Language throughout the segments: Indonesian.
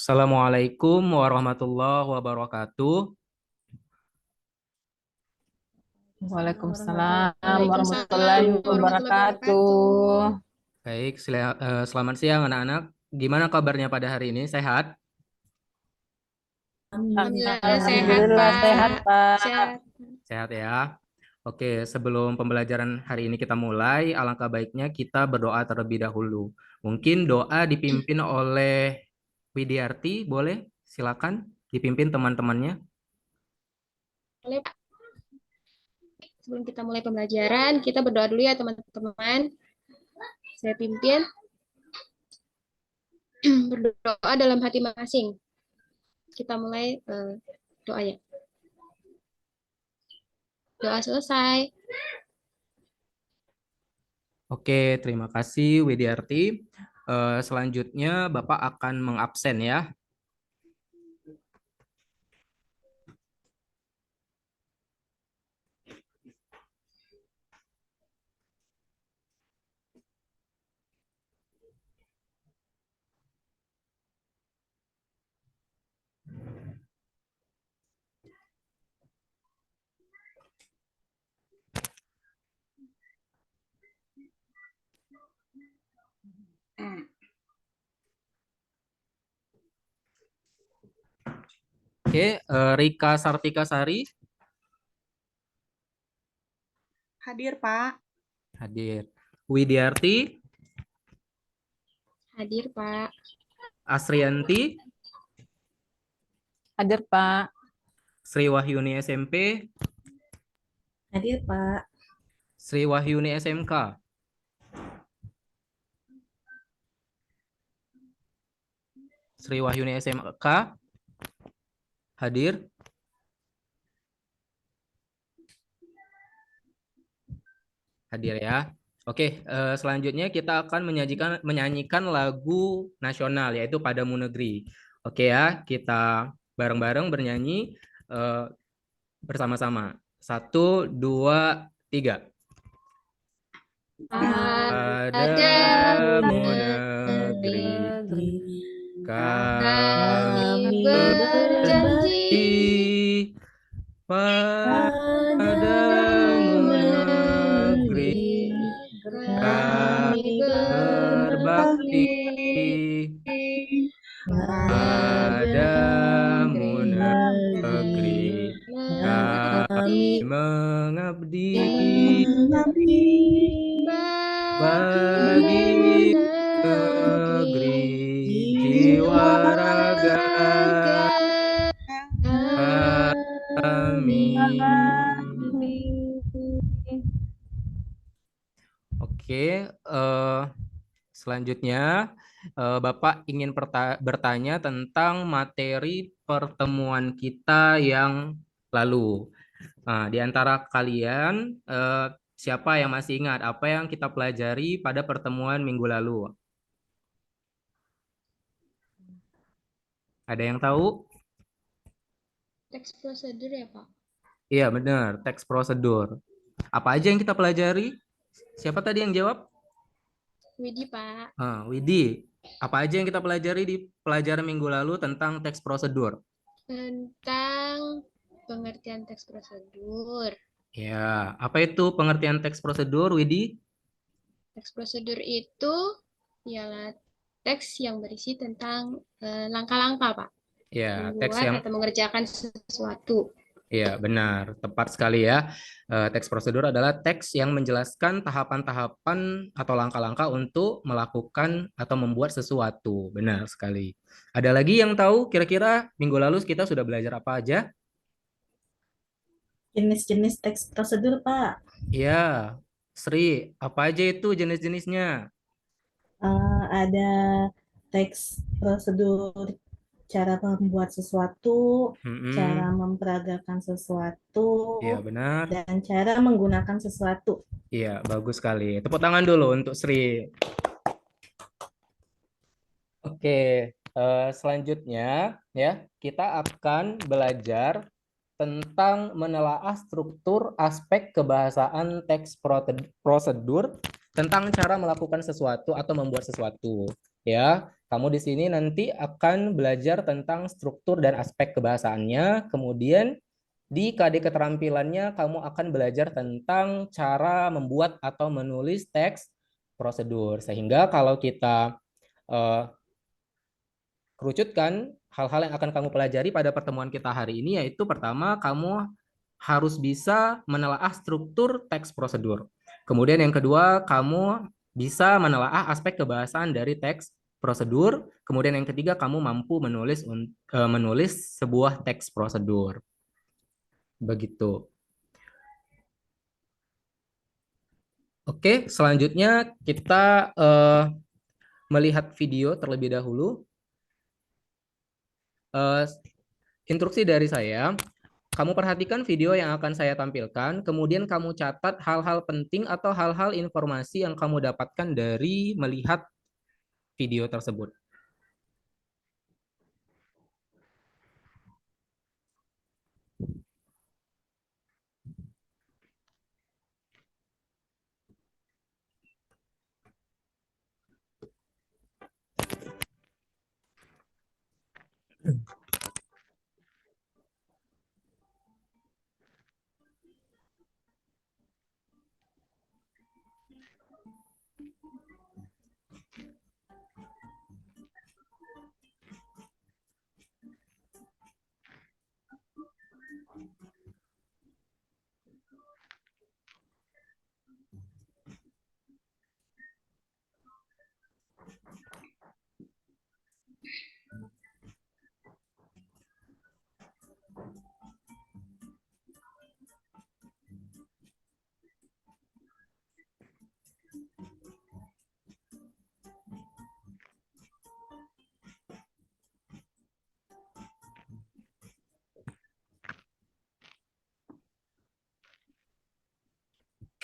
Assalamualaikum warahmatullahi wabarakatuh. Waalaikumsalam warahmatullahi Waalaikumsalam warahmatullahi wabarakatuh. wabarakatuh. Baik, selamat siang anak-anak. Gimana kabarnya pada hari ini? Sehat? Alhamdulillah sehat, Alhamdulillah sehat, Pak. Pak. Sehat. Sehat ya. Oke, sebelum pembelajaran hari ini kita mulai, alangkah baiknya kita berdoa terlebih dahulu. Mungkin doa dipimpin oleh Widiarti, boleh? Silakan dipimpin teman-temannya. Boleh, Pak. Sebelum kita mulai pembelajaran, kita berdoa dulu ya teman-teman. Saya pimpin berdoa dalam hati masing. Kita mulai doanya. Doa selesai. Oke, terima kasih Widiarti. Selanjutnya Bapak akan mengabsen ya. Oke, Rika Sartika Sari Hadir, Pak. hadir. Widiarti, Hadir, Pak. Asrianti, Hadir, Pak. Sri Wahyuni SMP, Hadir, Pak. Sri Wahyuni SMK, Sri Wahyuni SMK, hadir. Hadir ya. Oke, selanjutnya kita akan menyanyikan lagu nasional yaitu Padamu Negeri. Oke ya, kita bareng-bareng bernyanyi bersama-sama. 1, 2, 3. Padamu negeri kami Kami berjanji padamu negeri kami berbakti padamu negeri kami mengabdi bagi negeri jiwa raga kami. Oke, selanjutnya Bapak ingin bertanya tentang materi pertemuan kita yang lalu. Nah, di antara kalian siapa yang masih ingat apa yang kita pelajari pada pertemuan minggu lalu? Ada yang tahu? teks prosedur ya, Pak. Iya, benar, teks prosedur. Apa aja yang kita pelajari? Siapa tadi yang jawab? Widi, Pak. Widi, apa aja yang kita pelajari di pelajaran minggu lalu tentang teks prosedur? Tentang pengertian teks prosedur. Ya, apa itu pengertian teks prosedur, Widi? Teks prosedur itu ialah teks yang berisi tentang langkah-langkah, Pak. Ya, teks Membuat yang atau mengerjakan sesuatu. ya benar, tepat sekali ya. Teks prosedur adalah teks yang menjelaskan tahapan-tahapan atau langkah-langkah untuk melakukan atau membuat sesuatu. Benar sekali. Ada lagi yang tahu kira-kira minggu lalu kita sudah belajar apa aja? Jenis-jenis teks prosedur, Pak. Ya, Sri, apa aja itu jenis-jenisnya? Ada teks prosedur cara membuat sesuatu, cara Mm-mm. memperagakan sesuatu, Iya, benar. dan cara menggunakan sesuatu. Iya, bagus sekali. Tepuk tangan dulu untuk Sri. Oke, selanjutnya ya kita akan belajar tentang menelaah struktur aspek kebahasaan teks prosedur tentang cara melakukan sesuatu atau membuat sesuatu. ya. Kamu di sini nanti akan belajar tentang struktur dan aspek kebahasaannya. Kemudian di KD keterampilannya kamu akan belajar tentang cara membuat atau menulis teks prosedur. Sehingga kalau kita eh, kerucutkan hal-hal yang akan kamu pelajari pada pertemuan kita hari ini, yaitu pertama, kamu harus bisa menelaah struktur teks prosedur. Kemudian yang kedua, kamu bisa menelaah aspek kebahasaan dari teks prosedur. Kemudian yang ketiga, kamu mampu menulis sebuah teks prosedur. Begitu. Oke, selanjutnya kita melihat video terlebih dahulu. Eh, Instruksi dari saya, kamu perhatikan video yang akan saya tampilkan, kemudian kamu catat hal-hal penting atau hal-hal informasi yang kamu dapatkan dari melihat video tersebut.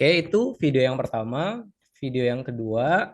Oke, itu video yang pertama. Video yang kedua,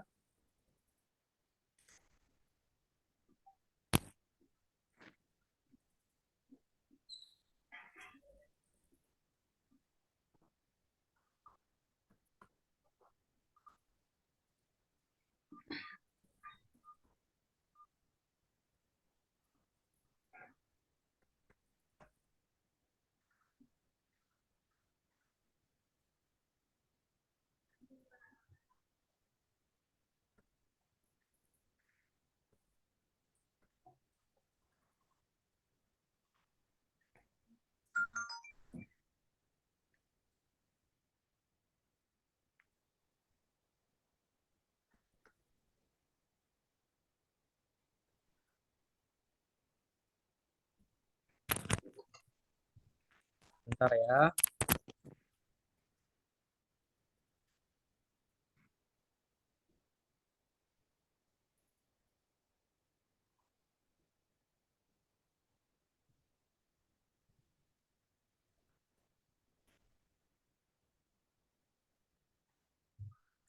bentar ya.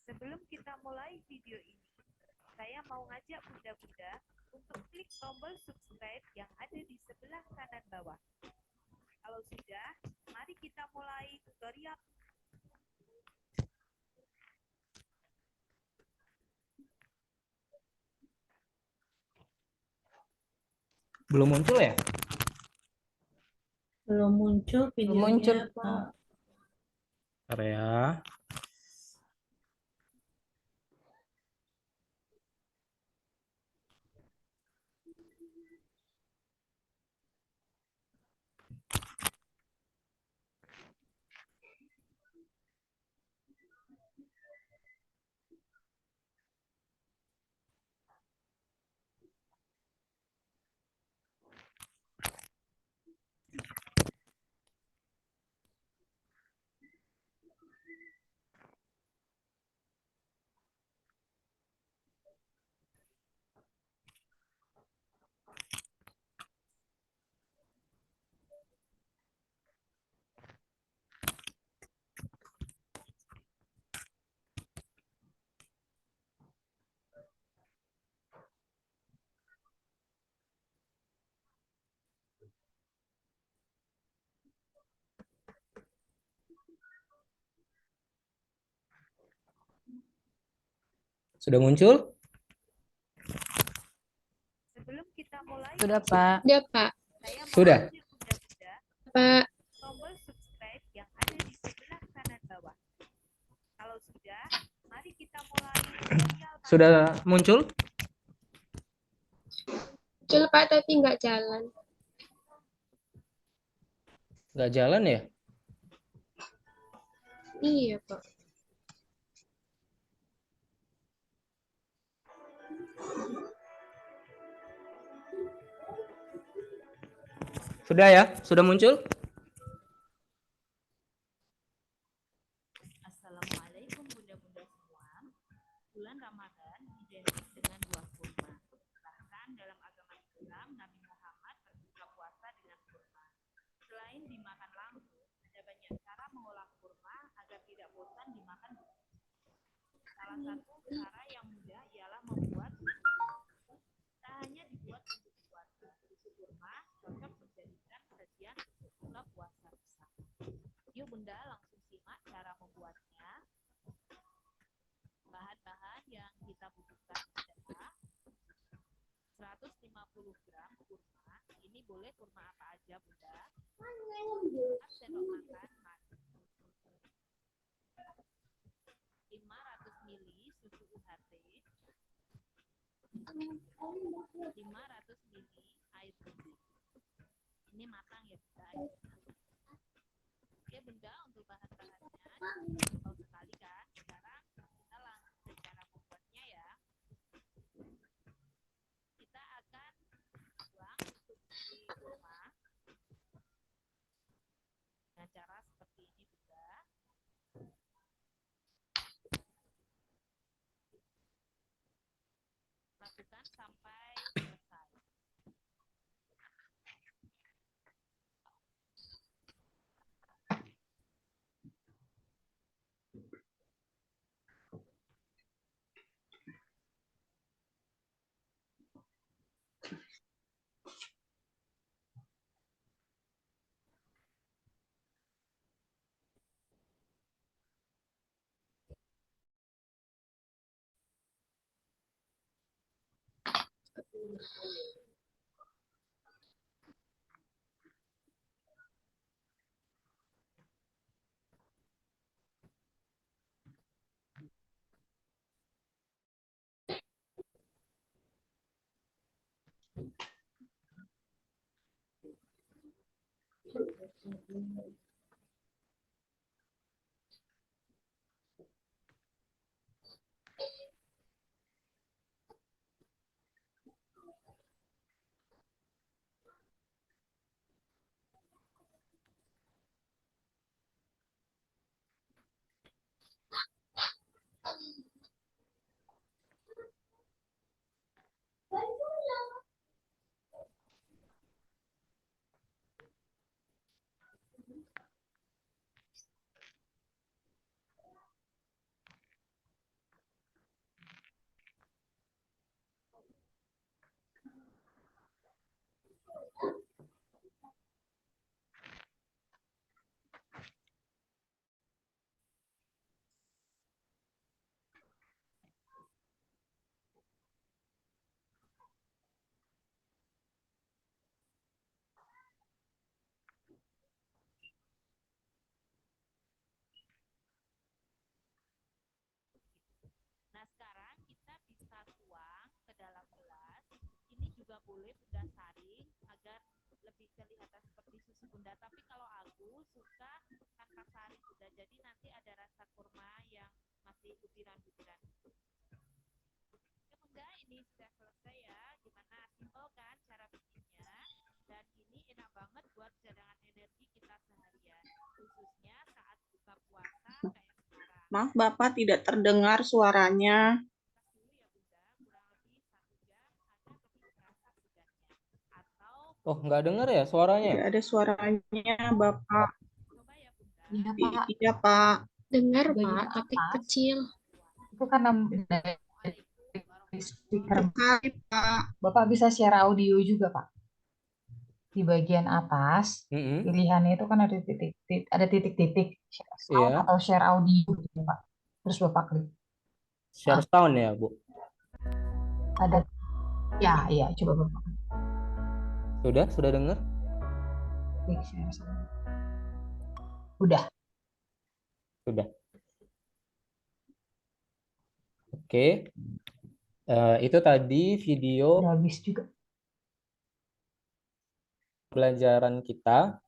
Sebelum kita mulai video ini, saya mau ngajak bunda-bunda untuk klik tombol subscribe yang ada di sebelah kanan bawah. Kalau sudah, mari kita mulai tutorial. Belum muncul ya? Belum muncul videonya, muncul, Pak. Bentar ya. Sudah muncul? kita mulai. Sudah, Pak. Udah, Pak. Saya mau Sudah. ngajak Bunda-Bunda Pak. tombol subscribe yang ada di sebelah kanan bawah. Kalau sudah, mari kita mulai tutorial. Sudah muncul? Muncul, Pak, tapi nggak jalan. Nggak jalan ya? Iya, Pak. Sudah ya? Sudah muncul? Assalamualaikum bunda-bunda semua. Bulan Ramadan identik dengan buah kurma. Bahkan dalam agama Islam, Nabi Muhammad berbuka puasa dengan kurma. Selain dimakan langsung, ada banyak cara mengolah kurma agar tidak bosan dimakan. Salah satu cara yang mudah ialah membuat susu. Tak hanya dibuat untuk puasa, susu kurma cocok menjadikan sajian untuk buka puasa bersama. Yuk bunda, langsung simak cara membuatnya. Bahan-bahan yang kita butuhkan adalah 150 gram kurma. Ini boleh kurma apa aja bunda. 4 sendok makan madu. 500 ml susu UHT. 500 ml air putih. Ini matang ya bunda. Oke bunda, untuk bahan-bahannya tahu sekali kan. Sekarang kita langsung ke cara membuatnya ya. Kita akan buang untuk di kurma dengan cara seperti ini bunda. Lakukan sampai selesai. Nah, sekarang kita bisa tuang ke dalam gelas. Ini juga boleh bunda saring agar lebih kelihatan seperti susu bunda. Tapi kalau aku suka tanpa saring bunda, jadi nanti ada rasa kurma yang masih butiran-butiran. Oke bunda, ini sudah selesai ya. Gimana? Simpel kan cara bikinnya? Dan ini enak banget buat cadangan energi kita seharian. Khususnya saat buka puasa kayak sekarang. Maaf Bapak, tidak terdengar suaranya. Oh, nggak dengar ya suaranya? Tidak ada suaranya Bapak. Iya Pak, Iya Pak. Dengar, Bagian Pak, tapi atas. kecil. itu karena dari speaker. Hai Pak. Bapak bisa share audio juga Pak. Di bagian atas, Mm-mm. pilihannya itu kan ada titik-titik share sound Iya. atau share audio gitu Pak. Terus Bapak klik. Share sound ya, Bu. Ada, ya, coba Bapak. Sudah dengar? Udah. Sudah. Oke. Itu tadi video Udah habis juga. pelajaran kita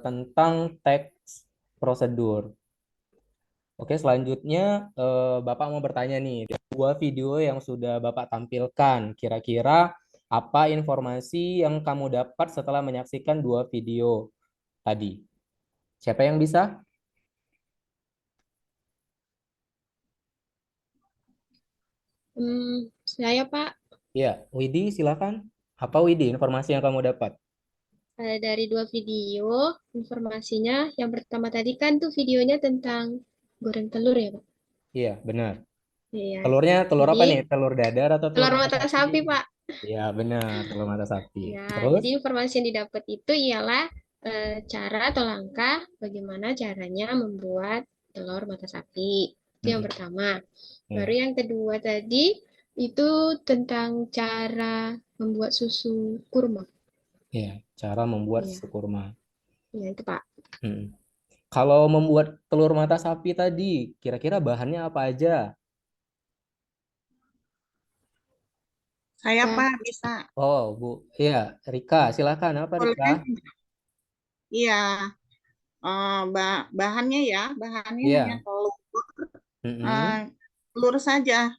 tentang teks prosedur. Oke, selanjutnya Bapak mau bertanya nih, dua video yang sudah Bapak tampilkan, kira-kira apa informasi yang kamu dapat setelah menyaksikan dua video tadi? Siapa yang bisa? Saya Pak, Ya, Widi silakan. Apa Widi informasi yang kamu dapat? dari dua video, informasinya yang pertama tadi kan tuh videonya tentang goreng telur ya Pak. Iya, benar. Iya. Telurnya telur apa nih? Jadi Telur dadar atau telur telur mata mata sapi? sapi Pak. Iya, benar, telur mata sapi. Ya, Terus? jadi informasi yang didapat itu ialah cara atau langkah bagaimana caranya membuat telur mata sapi. Itu yang pertama. Baru Ya, yang kedua tadi itu tentang cara membuat susu kurma. ya, cara membuat Iya, susu kurma. ya itu Pak. Hmm. Kalau membuat telur mata sapi tadi, kira-kira bahannya apa aja? Saya Nah, Pak bisa. Oh, Bu. Iya, Rika, silakan. Apa Rika? Boleh? Iya. Bahannya ya, bahannya hanya Iya. telur. Mm-mm. Eh, telur saja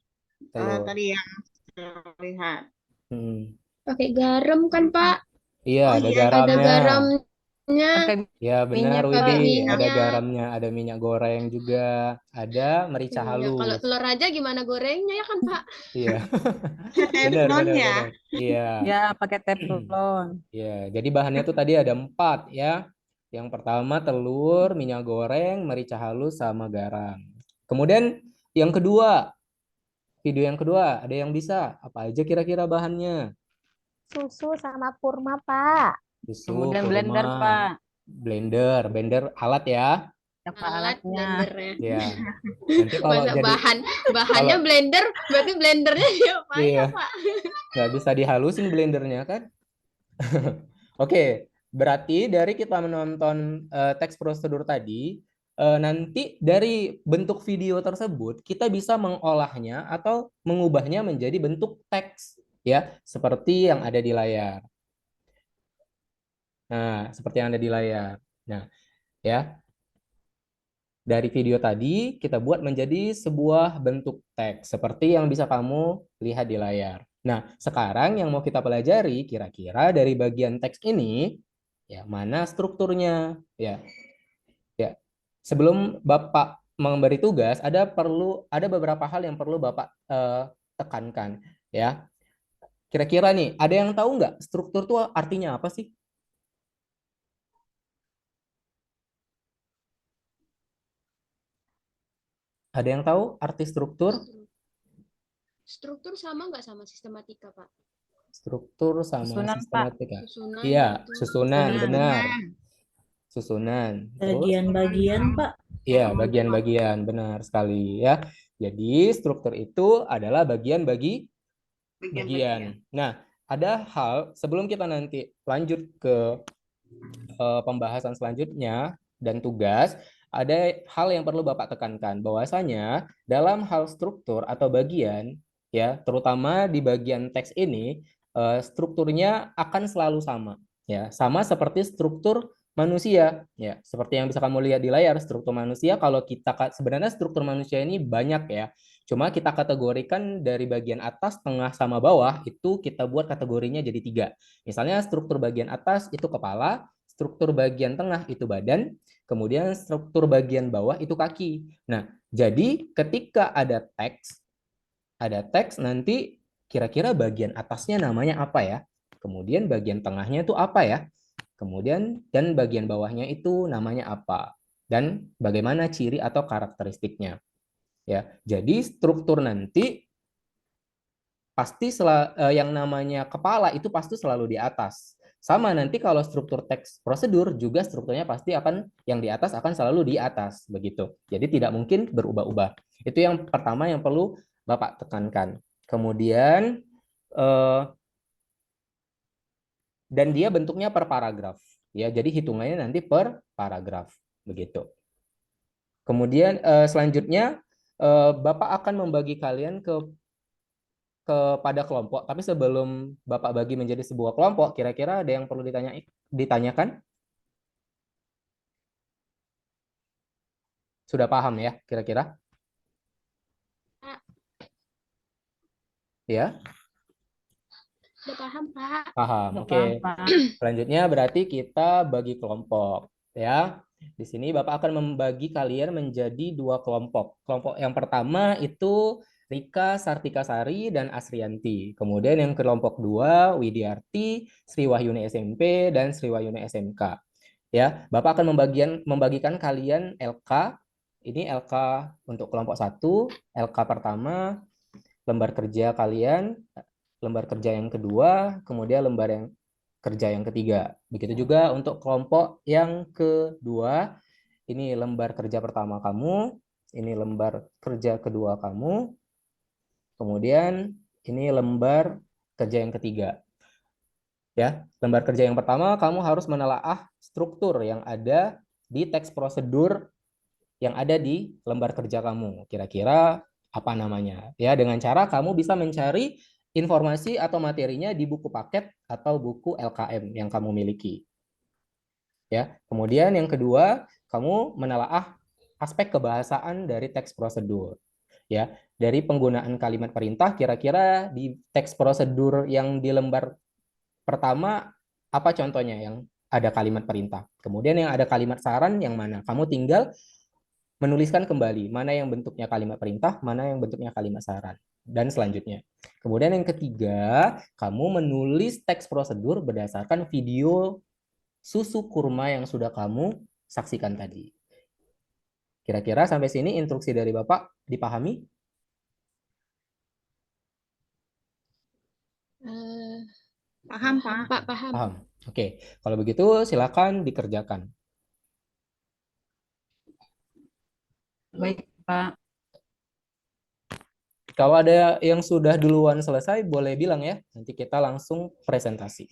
Telur. tadi yang saya lihat. Mm. pakai garam kan Pak? Iya, Oh ada iya, Ada garamnya. garamnya, Pakai Ya, benar, minyak Widi. Kak. Ada minyak. garamnya, ada minyak goreng juga, ada merica Iya, kalau halus. telur aja gimana gorengnya ya kan Pak? Iya, benar, teflon benar, ya. benar. Iya. Ya, pakai teflon. Ya, jadi bahannya tuh tadi ada 4 ya. Yang pertama telur, minyak goreng, merica halus, sama garam. Kemudian yang kedua, video yang kedua, ada yang bisa? Apa aja kira-kira bahannya? Susu sama kurma, Pak. Susu, Kemudian kurma, blender, Pak. blender alat ya. Apa Alat alatnya? blendernya. Ya, nanti kalau Masa jadi bahannya kalau blender, berarti blendernya diapain iya ya Pak? nggak bisa dihalusin blendernya kan? Oke, berarti dari kita menonton teks prosedur tadi, nanti dari bentuk video tersebut kita bisa mengolahnya atau mengubahnya menjadi bentuk teks, ya, seperti yang ada di layar. Nah, seperti yang ada di layar. Nah, ya, dari video tadi kita buat menjadi sebuah bentuk teks seperti yang bisa kamu lihat di layar. Nah, sekarang yang mau kita pelajari kira-kira dari bagian teks ini ya mana strukturnya ya. Ya. Sebelum Bapak memberi tugas ada beberapa hal yang perlu Bapak tekankan ya. Kira-kira nih, ada yang tahu nggak struktur itu artinya apa sih? Ada yang tahu arti struktur? Struktur sama nggak sama sistematika Pak? Struktur sama Susunan, Pak. sistematika. Susunan Iya, gitu. susunan, Susunan. benar. Susunan. Terus, Bagian-bagian, Pak. iya, bagian-bagian, benar sekali ya. Jadi, struktur itu adalah bagian bagi bagian. Nah, ada hal sebelum kita nanti lanjut ke pembahasan selanjutnya dan tugas, ada hal yang perlu Bapak tekankan bahwasanya dalam hal struktur atau bagian ya, terutama di bagian teks ini strukturnya akan selalu sama ya, sama seperti struktur manusia ya, seperti yang bisa kamu lihat di layar struktur manusia. Kalau kita sebenarnya struktur manusia ini banyak ya, cuma kita kategorikan dari bagian atas, tengah, sama bawah itu kita buat kategorinya jadi 3. Misalnya struktur bagian atas itu kepala, struktur bagian tengah itu badan, kemudian struktur bagian bawah itu kaki. Nah, jadi ketika ada teks nanti kira-kira bagian atasnya namanya apa ya? Kemudian bagian tengahnya itu apa ya? Kemudian dan bagian bawahnya itu namanya apa? Dan bagaimana ciri atau karakteristiknya? Ya, jadi struktur nanti pasti yang namanya kepala itu pasti selalu di atas. Sama nanti kalau struktur teks prosedur juga strukturnya pasti akan yang di atas akan selalu di atas begitu. Jadi tidak mungkin berubah-ubah. Itu yang pertama yang perlu Bapak tekankan. Kemudian dan dia bentuknya per paragraf. Ya, jadi hitungannya nanti per paragraf begitu. Kemudian selanjutnya Bapak akan membagi kalian kepada kelompok. Tapi sebelum Bapak bagi menjadi sebuah kelompok, kira-kira ada yang perlu ditanyakan? Sudah paham ya, kira-kira? Ya, Udah paham, Pak? paham. Udah Oke. paham, Pak. Selanjutnya berarti kita bagi kelompok, ya. Di sini Bapak akan membagi kalian menjadi dua kelompok. Kelompok yang pertama itu Rika Sartikasari dan Asrianti. Kemudian yang kelompok dua Widiarti, Sri Wahyuni SMP dan Sri Wahyuni SMK. Ya, Bapak akan membagikan kalian LK. Ini LK untuk kelompok satu, LK pertama, lembar kerja kalian, lembar kerja yang kedua, kemudian lembar yang kerja yang ketiga. Begitu juga untuk kelompok yang kedua, ini lembar kerja pertama kamu, ini lembar kerja kedua kamu, kemudian ini lembar kerja yang ketiga. Ya, lembar kerja yang pertama kamu harus menelaah struktur yang ada di teks prosedur yang ada di lembar kerja kamu. Kira-kira apa namanya? Ya, dengan cara kamu bisa mencari informasi atau materinya di buku paket atau buku LKM yang kamu miliki. Ya. Kemudian yang kedua, kamu menelaah aspek kebahasaan dari teks prosedur. Ya, dari penggunaan kalimat perintah kira-kira di teks prosedur yang di lembar pertama apa contohnya yang ada kalimat perintah. Kemudian yang ada kalimat saran yang mana? Kamu tinggal menuliskan kembali mana yang bentuknya kalimat perintah, mana yang bentuknya kalimat saran, dan selanjutnya. Kemudian yang ketiga, kamu menulis teks prosedur berdasarkan video susu kurma yang sudah kamu saksikan tadi. Kira-kira sampai sini instruksi dari Bapak dipahami? Paham, Pak. Pak, paham. Paham. Oke, kalau begitu silakan dikerjakan. Baik, Pak. Kalau ada yang sudah duluan selesai, boleh bilang ya. Nanti kita langsung presentasi.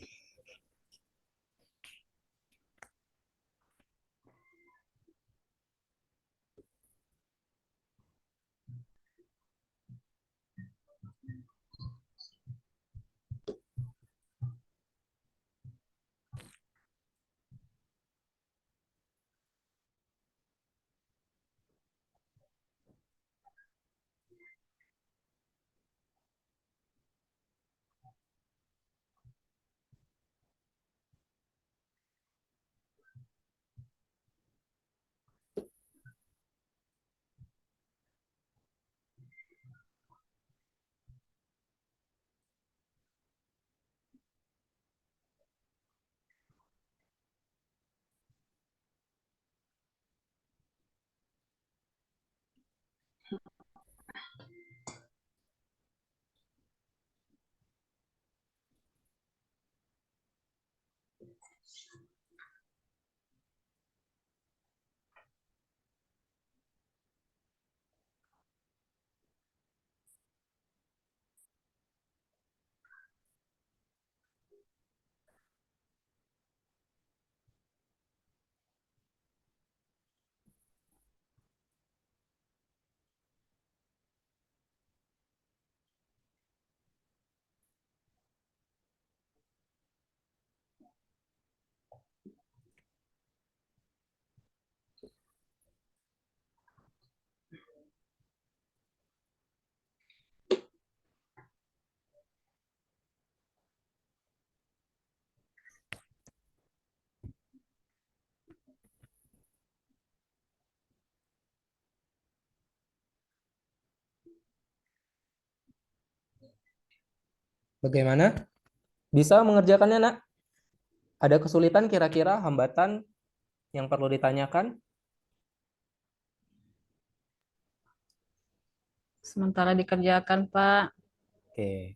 Bagaimana? Bisa mengerjakannya, Nak? Ada kesulitan kira-kira, hambatan yang perlu ditanyakan? Sementara dikerjakan, Pak. Oke.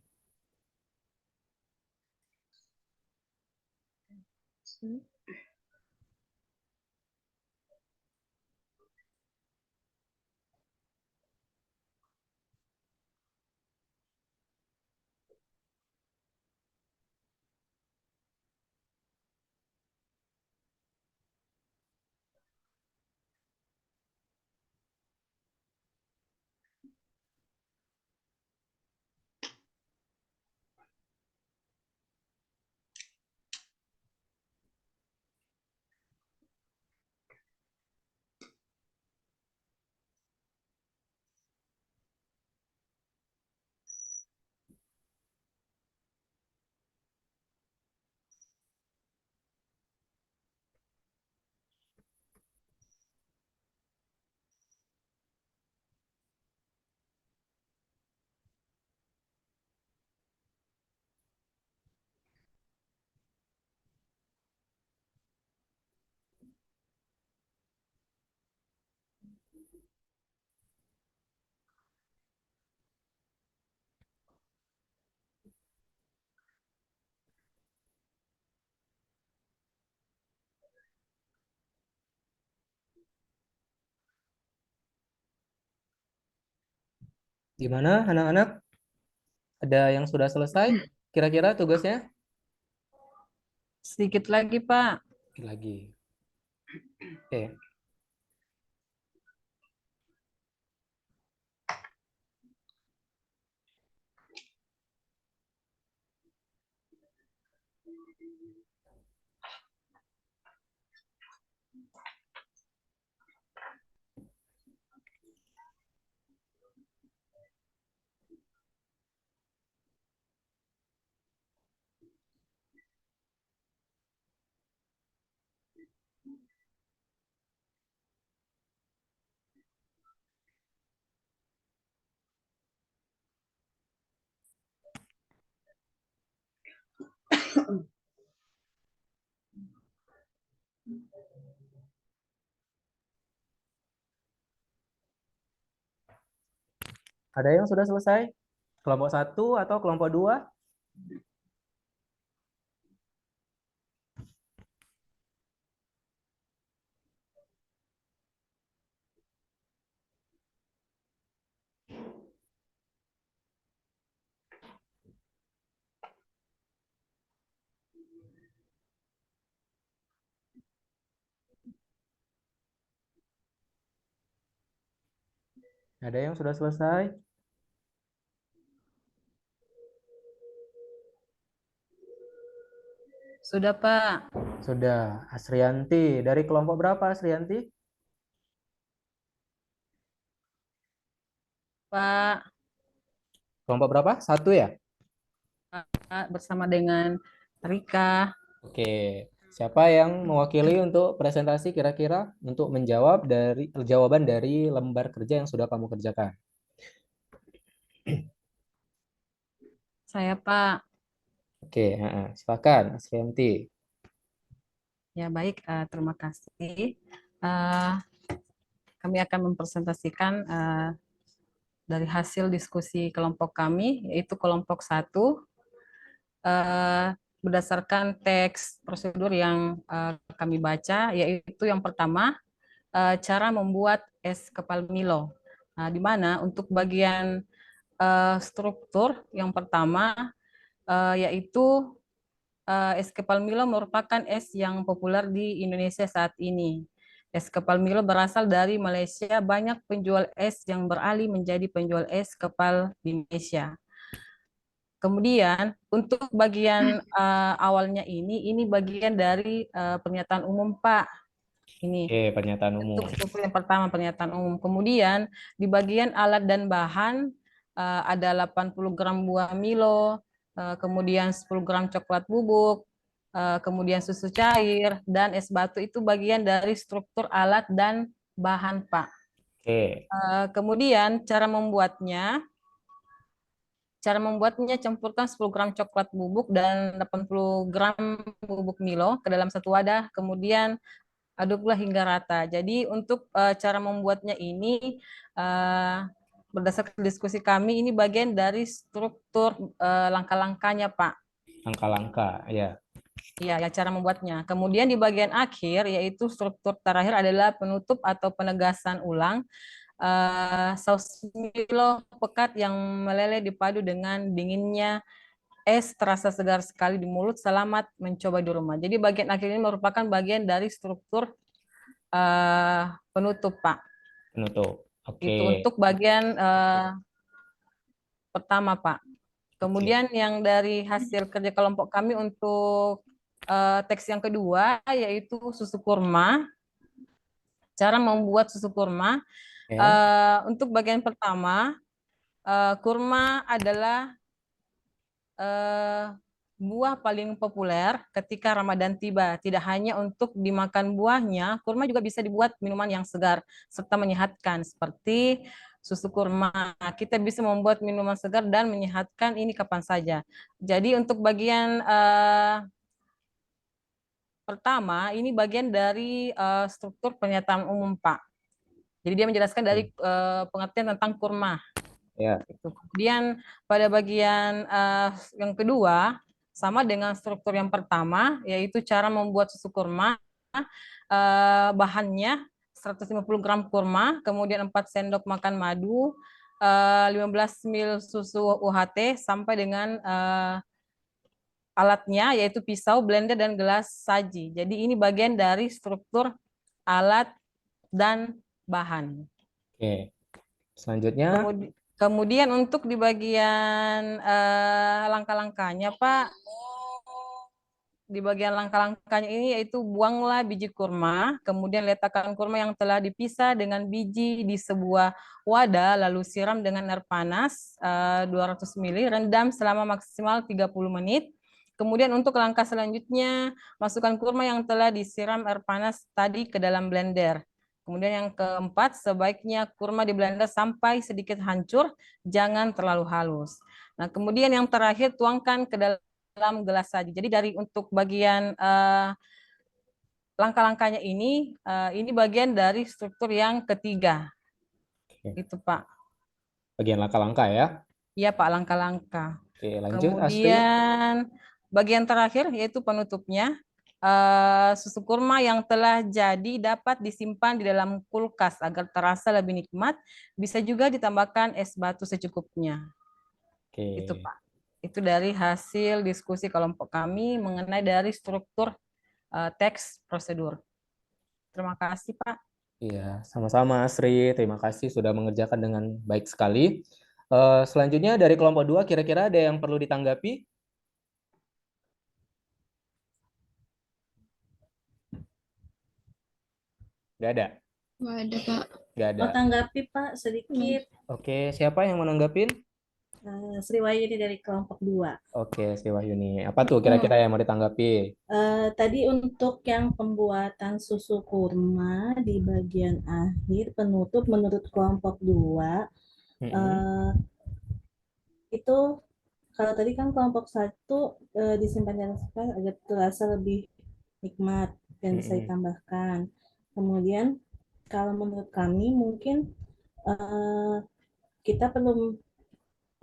Gimana anak-anak? Ada yang sudah selesai? Kira-kira tugasnya? Sedikit lagi, Pak. Lagi. Oke. Ada yang sudah selesai? Kelompok 1 atau kelompok 2? Ada yang sudah selesai? Sudah, Pak. Sudah. Asrianti, dari kelompok berapa Asrianti? Pak, Kelompok berapa? 1 ya? Pak, bersama dengan Rika. Oke. Siapa yang mewakili untuk presentasi kira-kira untuk menjawab dari jawaban dari lembar kerja yang sudah kamu kerjakan? Saya, Pak. Oke, silakan Asrianti. Ya, baik. Terima kasih. Kami akan mempresentasikan dari hasil diskusi kelompok kami, yaitu kelompok 1, berdasarkan teks prosedur yang kami baca, yaitu yang pertama, cara membuat es kepal Milo. Di mana untuk bagian struktur yang pertama, yaitu es kepal Milo merupakan es yang populer di Indonesia saat ini. Es kepal Milo berasal dari Malaysia. Banyak penjual es yang beralih menjadi penjual es kepal di Indonesia. Kemudian untuk bagian awalnya ini bagian dari pernyataan umum, Pak. Ini Oke, pernyataan umum. untuk struktur yang pertama, pernyataan umum. Kemudian di bagian alat dan bahan ada 80 gram buah Milo, kemudian 10 gram coklat bubuk, kemudian susu cair, dan es batu. Itu bagian dari struktur alat dan bahan, Pak. Oke. Kemudian cara membuatnya campurkan 10 gram coklat bubuk dan 80 gram bubuk Milo ke dalam satu wadah, kemudian aduklah hingga rata. Jadi untuk cara membuatnya ini berdasarkan diskusi kami, ini bagian dari struktur langkah-langkahnya, Pak. Langkah-langkah, ya. Iya, ya cara membuatnya. Kemudian di bagian akhir, yaitu struktur terakhir adalah penutup atau penegasan ulang. Saus Milo pekat yang meleleh dipadu dengan dinginnya es terasa segar sekali di mulut. Selamat mencoba di rumah. Jadi bagian akhir ini merupakan bagian dari struktur penutup, Pak. Penutup. Oke. Itu untuk bagian pertama, Pak. Kemudian yang dari hasil kerja kelompok kami untuk teks yang kedua, yaitu susu kurma. Cara membuat susu kurma. Untuk bagian pertama, kurma adalah buah paling populer ketika Ramadan tiba. Tidak hanya untuk dimakan buahnya, kurma juga bisa dibuat minuman yang segar serta menyehatkan seperti susu kurma. Kita bisa membuat minuman segar dan menyehatkan ini kapan saja. Jadi untuk bagian pertama, ini bagian dari struktur pernyataan umum, Pak. Jadi dia menjelaskan dari pengertian tentang kurma. Ya. Kemudian pada bagian yang kedua, sama dengan struktur yang pertama, yaitu cara membuat susu kurma. Bahannya 150 gram kurma, kemudian 4 sendok makan madu, 15 ml susu UHT sampai dengan alatnya yaitu pisau, blender, dan gelas saji. Jadi ini bagian dari struktur alat dan bahan. Oke. Selanjutnya, Kemudian untuk di bagian langkah-langkahnya, Pak, di bagian langkah-langkahnya ini yaitu buanglah biji kurma, kemudian letakkan kurma yang telah dipisah dengan biji di sebuah wadah, lalu siram dengan air panas 200 ml, rendam selama maksimal 30 menit. Kemudian untuk langkah selanjutnya, masukkan kurma yang telah disiram air panas tadi ke dalam blender. Kemudian yang keempat, sebaiknya kurma di blender sampai sedikit hancur, jangan terlalu halus. Nah, kemudian yang terakhir, tuangkan ke dalam gelas saji. Jadi dari untuk bagian langkah-langkahnya ini bagian dari struktur yang ketiga. Oke. Itu, Pak. Bagian langkah-langkah ya. Iya, Pak, langkah-langkah. Oke, lanjut Astri. Kemudian bagian terakhir yaitu penutupnya. Susu kurma yang telah jadi dapat disimpan di dalam kulkas agar terasa lebih nikmat. Bisa juga ditambahkan es batu secukupnya. Oke. Itu, Pak. Itu dari hasil diskusi kelompok kami mengenai dari struktur teks prosedur. Terima kasih, Pak. Iya, sama-sama Astri. Terima kasih sudah mengerjakan dengan baik sekali. Selanjutnya dari kelompok 2, kira-kira ada yang perlu ditanggapi? Nggak ada? Nggak ada, Pak. Nggak ada. Mau tanggapi Pak sedikit. Oke, siapa yang mau nanggapin? Sri Wahyuni dari kelompok 2. Oke, Sri Wahyuni. Apa tuh kira-kira yang mau ditanggapi? Tadi untuk yang pembuatan susu kurma di bagian akhir penutup menurut kelompok 2 itu kalau tadi kan kelompok 1 disimpan dalam kulkas agar terasa lebih nikmat dan bisa ditambahkan. Kemudian kalau menurut kami mungkin kita perlu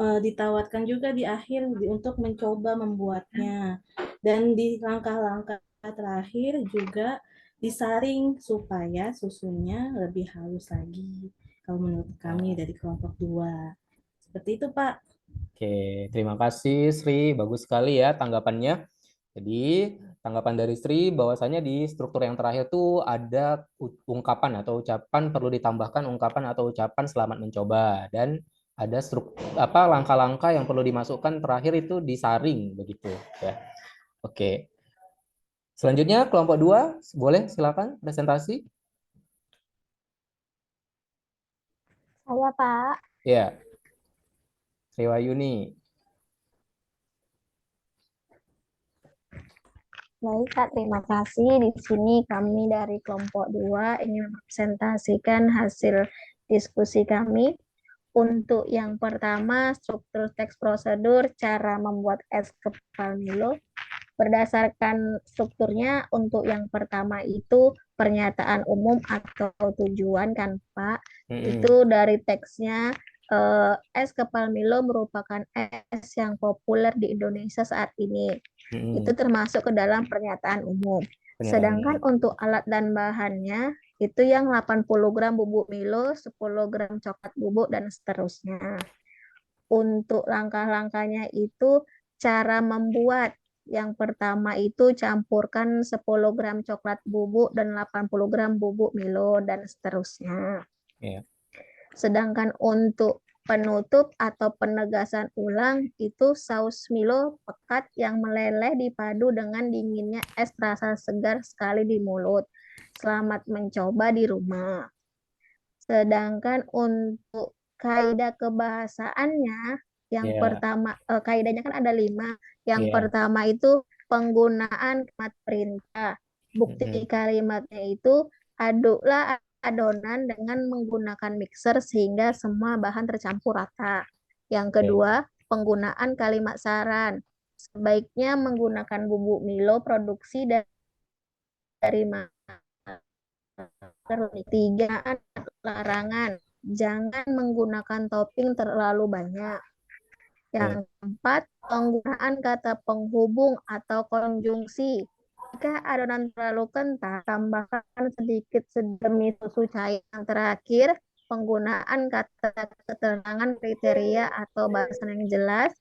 ditawarkan juga di akhir untuk mencoba membuatnya, dan di langkah-langkah terakhir juga disaring supaya susunya lebih halus lagi kalau menurut kami dari kelompok 2. Seperti itu, Pak. Oke, terima kasih Sri. Bagus sekali ya tanggapannya. Jadi tanggapan dari Sri bahwasanya di struktur yang terakhir tuh ada ungkapan atau ucapan, perlu ditambahkan ungkapan atau ucapan selamat mencoba, dan ada langkah-langkah yang perlu dimasukkan terakhir itu disaring begitu ya. Oke. Selanjutnya kelompok 2, boleh silakan presentasi. Saya, Pak. Ya. Sri Wahyuni. Baik, Kak, terima kasih. Di sini kami dari kelompok 2 ingin mempresentasikan hasil diskusi kami. Untuk yang pertama, struktur teks prosedur, cara membuat es kepal Milo. Berdasarkan strukturnya, untuk yang pertama itu pernyataan umum atau tujuan kan, Pak. Itu dari teksnya, es kepal Milo merupakan es yang populer di Indonesia saat ini. Itu termasuk ke dalam pernyataan umum. Sedangkan untuk alat dan bahannya, itu yang 80 gram bubuk Milo, 10 gram coklat bubuk, dan seterusnya. Untuk langkah-langkahnya itu cara membuat. Yang pertama itu campurkan 10 gram coklat bubuk dan 80 gram bubuk Milo, dan seterusnya. Sedangkan untuk penutup atau penegasan ulang itu saus Milo pekat yang meleleh dipadu dengan dinginnya es terasa segar sekali di mulut. Selamat mencoba di rumah. Sedangkan untuk kaidah kebahasaannya, yang pertama, kaidahnya kan ada 5. Yang pertama itu penggunaan kalimat perintah. Bukti kalimatnya itu aduklah adonan dengan menggunakan mixer sehingga semua bahan tercampur rata. Yang kedua, penggunaan kalimat saran. Sebaiknya menggunakan bubuk Milo produksi dari mana. Ketiga, larangan. Jangan menggunakan topping terlalu banyak. Yang keempat, penggunaan kata penghubung atau konjungsi. Jika adonan terlalu kental, tambahkan sedikit demi susu cair. Yang terakhir, penggunaan kata keterangan kriteria atau bahasan yang jelas.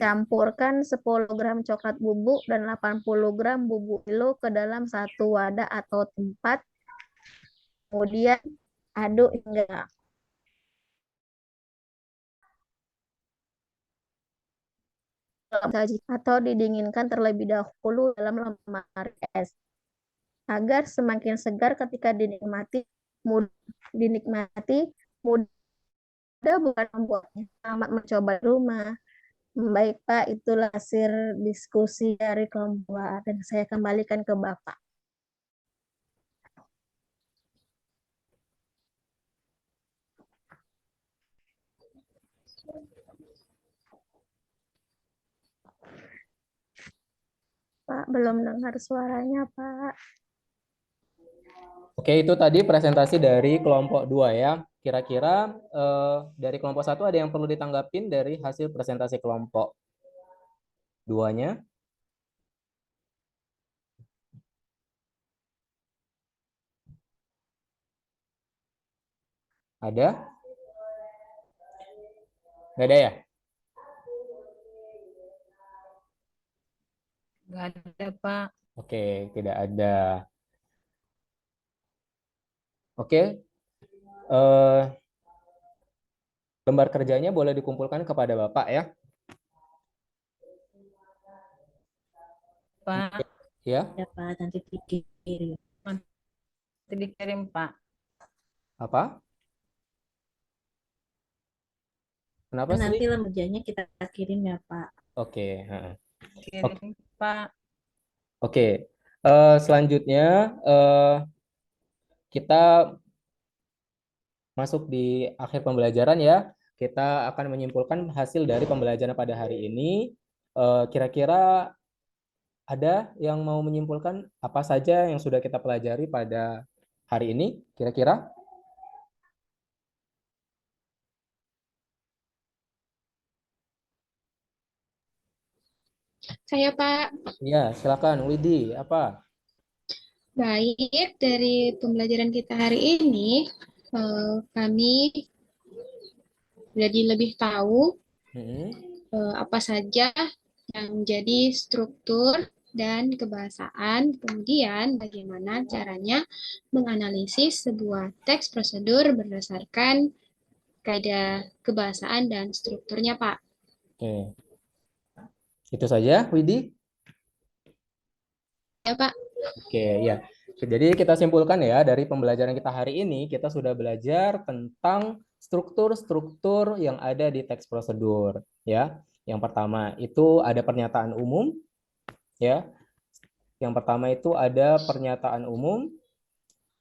Campurkan 10 gram coklat bubuk dan 80 gram bubuk Milo ke dalam satu wadah atau tempat. Kemudian aduk hingga saji atau didinginkan terlebih dahulu dalam lemari es agar semakin segar ketika dinikmati mudah bukan membuatnya. Selamat mencoba di rumah. Baik Pak, itulah hasil diskusi dari kelompok A dan saya kembalikan ke Bapak. Pak, belum dengar suaranya, Pak. Oke, itu tadi presentasi dari kelompok 2 ya. Kira-kira dari kelompok 1 ada yang perlu ditanggapin dari hasil presentasi kelompok 2-nya? Ada? Nggak ada ya? Nggak ada, Pak. Oke, tidak ada. Oke, lembar kerjanya boleh dikumpulkan kepada Bapak ya. Pak, Ya, Ya Pak, nanti dikirim. nanti dikirim, Pak. apa? Kenapa Nanti sih? lembar kerjanya kita kirim ya Pak. Oke, heeh. Kirim, Pak. Oke. Selanjutnya kita masuk di akhir pembelajaran ya. Kita akan menyimpulkan hasil dari pembelajaran pada hari ini. Kira-kira ada yang mau menyimpulkan apa saja yang sudah kita pelajari pada hari ini? Kira-kira? Saya Pak, Ya, silakan Widi. Apa? baik dari pembelajaran kita hari ini, kami jadi lebih tahu apa saja yang menjadi struktur dan kebahasaan, kemudian bagaimana caranya menganalisis sebuah teks prosedur berdasarkan kaidah kebahasaan dan strukturnya, Pak. Oke. Itu saja, Widi? Ya, Pak. Oke, ya. Jadi kita simpulkan ya, dari pembelajaran kita hari ini, kita sudah belajar tentang struktur-struktur yang ada di teks prosedur. Ya, yang pertama itu ada pernyataan umum. Ya, yang pertama itu ada pernyataan umum.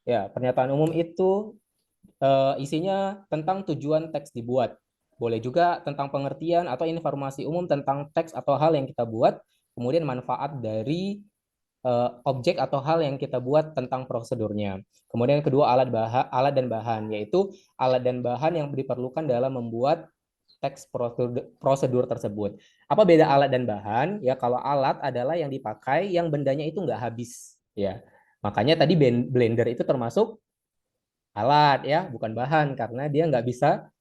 Ya, pernyataan umum itu isinya tentang tujuan teks dibuat. Boleh juga tentang pengertian atau informasi umum tentang teks atau hal yang kita buat, kemudian manfaat dari objek atau hal yang kita buat tentang prosedurnya. Kemudian kedua alat dan bahan, yaitu alat dan bahan yang diperlukan dalam membuat teks prosedur tersebut. Apa beda alat dan bahan? Ya, kalau alat adalah yang dipakai yang bendanya itu nggak habis. Ya, makanya tadi blender itu termasuk alat ya, bukan bahan karena dia nggak bisa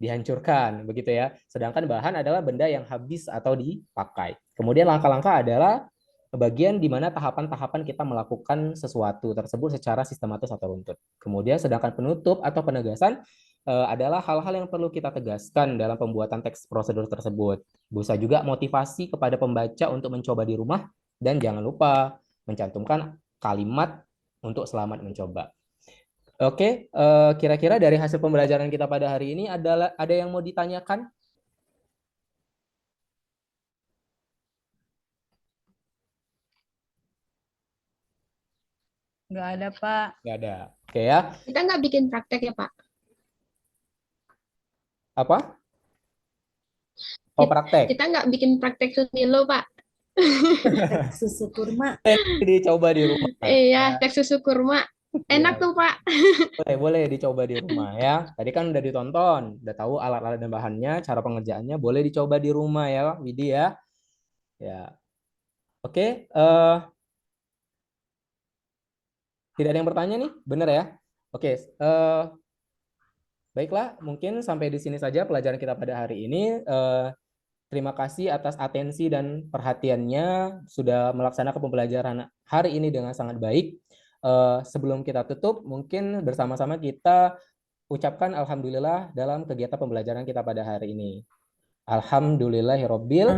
dihancurkan begitu ya. Sedangkan bahan adalah benda yang habis atau dipakai. Kemudian langkah-langkah adalah bagian di mana tahapan-tahapan kita melakukan sesuatu tersebut secara sistematis atau runtut. Kemudian sedangkan penutup atau penegasan adalah hal-hal yang perlu kita tegaskan dalam pembuatan teks prosedur tersebut. Bisa juga motivasi kepada pembaca untuk mencoba di rumah dan jangan lupa mencantumkan kalimat untuk selamat mencoba. Oke, kira-kira dari hasil pembelajaran kita pada hari ini ada yang mau ditanyakan? Nggak ada, Pak. Nggak ada. Oke ya. Kita nggak bikin praktek ya, Pak? Apa? Oh, praktek. Kita nggak bikin praktek Milo, Pak. Susu kurma. Dicoba di rumah. Iya, teks susu kurma. Enak tuh, Pak. Boleh dicoba di rumah ya. Tadi kan udah ditonton, udah tahu alat-alat dan bahannya, cara pengerjaannya, boleh dicoba di rumah ya, Widi ya. Ya. Oke, tidak ada yang bertanya nih, bener ya? Oke, Baiklah, mungkin sampai di sini saja pelajaran kita pada hari ini. Terima kasih atas atensi dan perhatiannya sudah melaksanakan pembelajaran hari ini dengan sangat baik. Sebelum kita tutup, mungkin bersama-sama kita ucapkan alhamdulillah dalam kegiatan pembelajaran kita pada hari ini. Alhamdulillahirabbil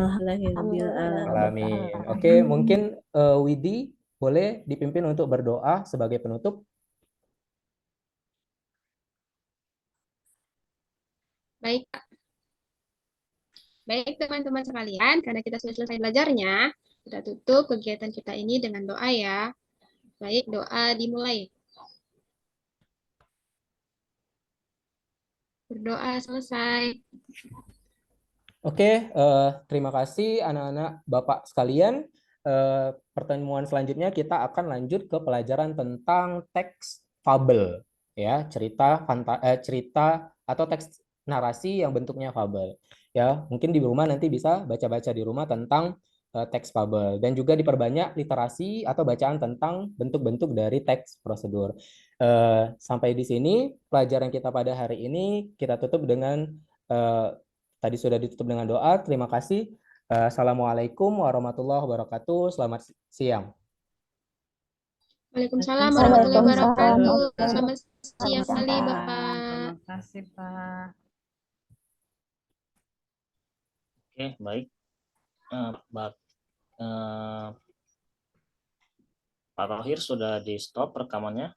alamin. Oke, mungkin Widi boleh dipimpin untuk berdoa sebagai penutup. Baik, Pak. Baik teman-teman sekalian, karena kita sudah selesai belajarnya, kita tutup kegiatan kita ini dengan doa ya. Baik, doa dimulai. Berdoa selesai. Oke, terima kasih anak-anak Bapak sekalian. Pertemuan selanjutnya kita akan lanjut ke pelajaran tentang teks fabel, ya, cerita atau teks narasi yang bentuknya fabel. Ya, mungkin di rumah nanti bisa baca-baca di rumah tentang teks fabel dan juga diperbanyak literasi atau bacaan tentang bentuk-bentuk dari teks prosedur. Sampai di sini pelajaran kita pada hari ini kita tutup dengan tadi sudah ditutup dengan doa. Terima kasih. Assalamualaikum warahmatullahi wabarakatuh. Selamat siang. Waalaikumsalam warahmatullahi wabarakatuh. Waalaikumsalam. Selamat siang kembali, Bapak. Terima kasih, Pak. Oke, baik. Pak Rohir sudah di stop rekamannya.